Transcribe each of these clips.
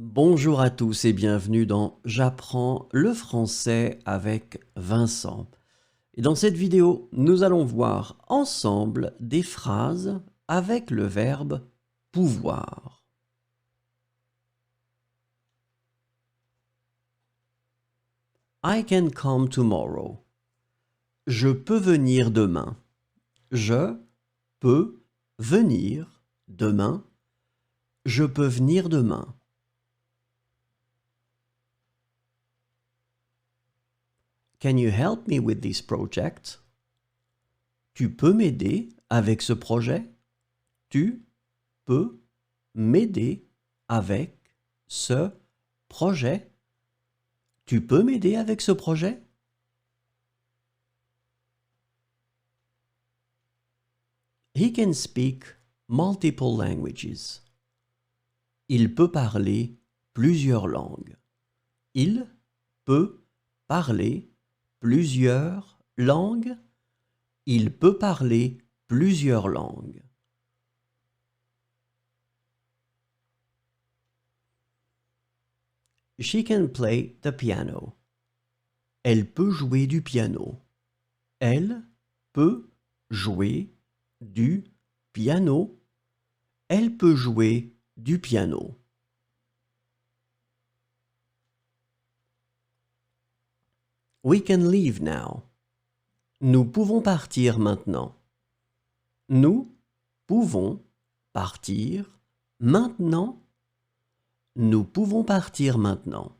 Bonjour à tous et bienvenue dans J'apprends le français avec Vincent. Et dans cette vidéo, nous allons voir ensemble des phrases avec le verbe pouvoir. I can come tomorrow. Je peux venir demain. Je peux venir demain. Je peux venir demain. Can you help me with this project? Tu peux m'aider avec ce projet? Tu peux m'aider avec ce projet? Tu peux m'aider avec ce projet? He can speak multiple languages. Il peut parler plusieurs langues. Il peut parler plusieurs langues. Il peut parler plusieurs langues. She can play the piano. Elle peut jouer du piano. Elle peut jouer du piano. Elle peut jouer du piano. We can leave now. Nous pouvons partir maintenant. Nous pouvons partir maintenant. Nous pouvons partir maintenant.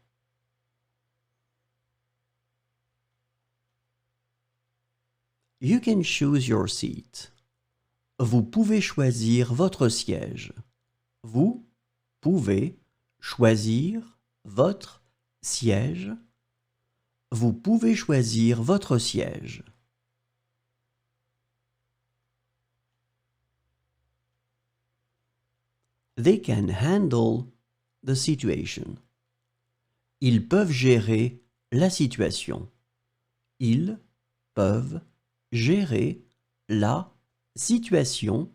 You can choose your seat. Vous pouvez choisir votre siège. Vous pouvez choisir votre siège. Vous pouvez choisir votre siège. They can handle the situation. Ils peuvent gérer la situation. Ils peuvent gérer la situation.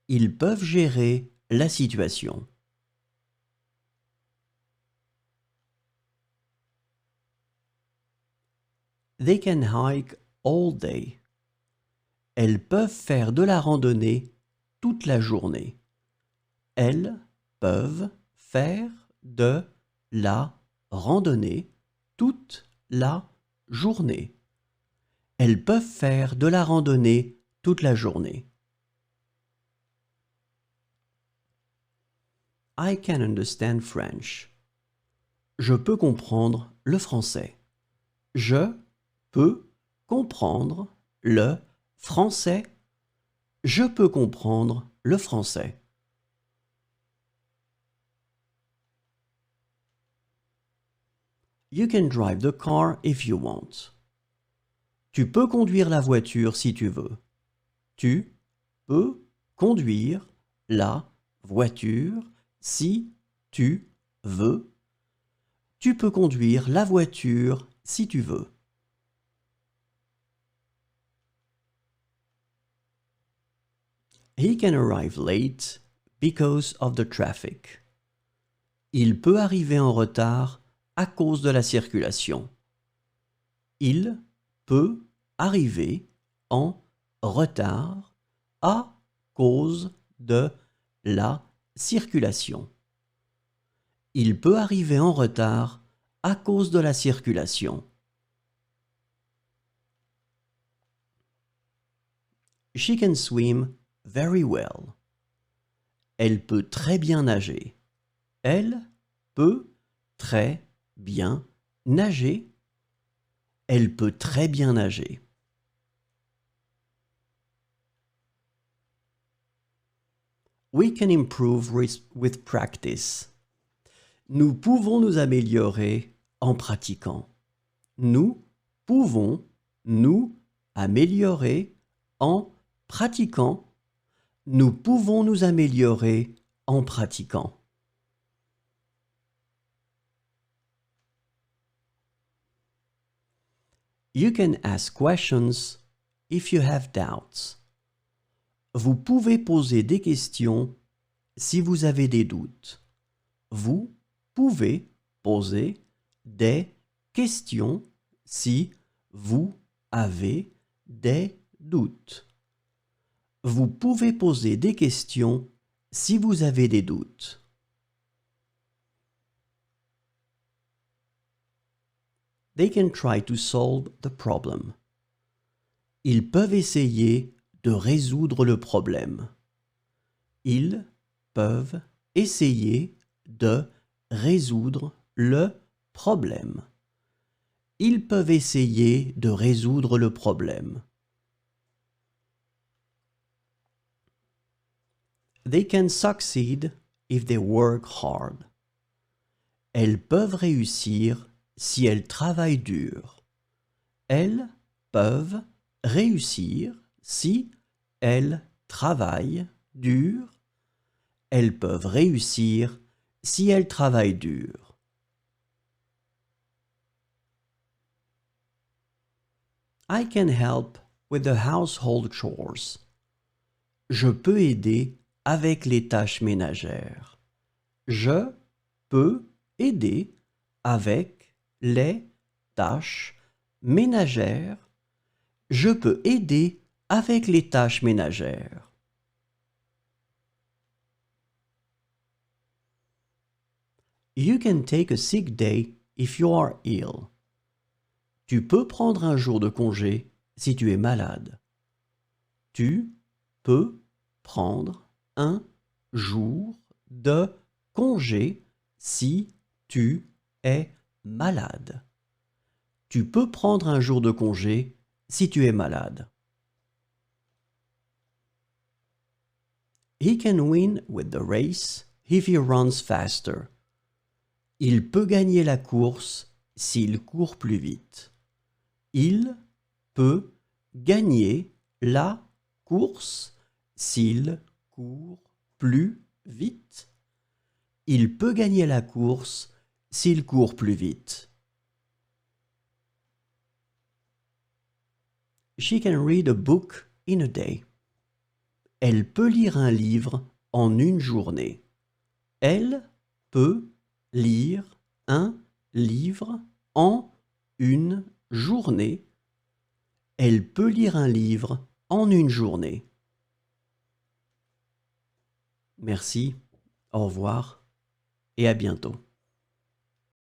Ils peuvent gérer la situation. They can hike all day. Elles peuvent faire de la randonnée toute la journée. Elles peuvent faire de la randonnée toute la journée. Elles peuvent faire de la randonnée toute la journée. I can understand French. Je peux comprendre le français. Je peux comprendre le français. Je peux comprendre le français. You can drive the car if you want. Tu peux conduire la voiture si tu veux. Tu peux conduire la voiture si tu veux. Tu peux conduire la voiture si tu veux. He can arrive late because of the traffic. Il peut arriver en retard à cause de la circulation. Il peut arriver en retard à cause de la circulation. Il peut arriver en retard à cause de la circulation. She can swim very well. Elle peut très bien nager. Elle peut très bien nager. Elle peut très bien nager. We can improve with practice. Nous pouvons nous améliorer en pratiquant. Nous pouvons nous améliorer en pratiquant. Nous pouvons nous améliorer en pratiquant. You can ask questions if you have doubts. Vous pouvez poser des questions si vous avez des doutes. vous pouvez poser des questions si vous avez des doutes. Vous pouvez poser des questions si vous avez des doutes. They can try to solve the problem. Ils peuvent essayer de résoudre le problème. Ils peuvent essayer de résoudre le problème. Ils peuvent essayer de résoudre le problème. They can succeed if they work hard. Elles peuvent réussir si elles travaillent dur. Elles peuvent réussir si elles travaillent dur. Elles peuvent réussir si elles travaillent dur. I can help with the household chores. Je peux aider avec les tâches ménagères. Je peux aider avec les tâches ménagères. Je peux aider avec les tâches ménagères. You can take a sick day if you are ill. Tu peux prendre un jour de congé si tu es malade. Tu peux prendre un jour de congé si tu es malade. Tu peux prendre un jour de congé si tu es malade. He can win with the race if he runs faster. Il peut gagner la course s'il court plus vite. Il peut gagner la course s'il court plus vite. Il peut gagner la course s'il court plus vite. She can read a book in a day. Elle peut lire un livre en une journée. Elle peut lire un livre en une journée. Elle peut lire un livre en une journée. Merci, au revoir et à bientôt.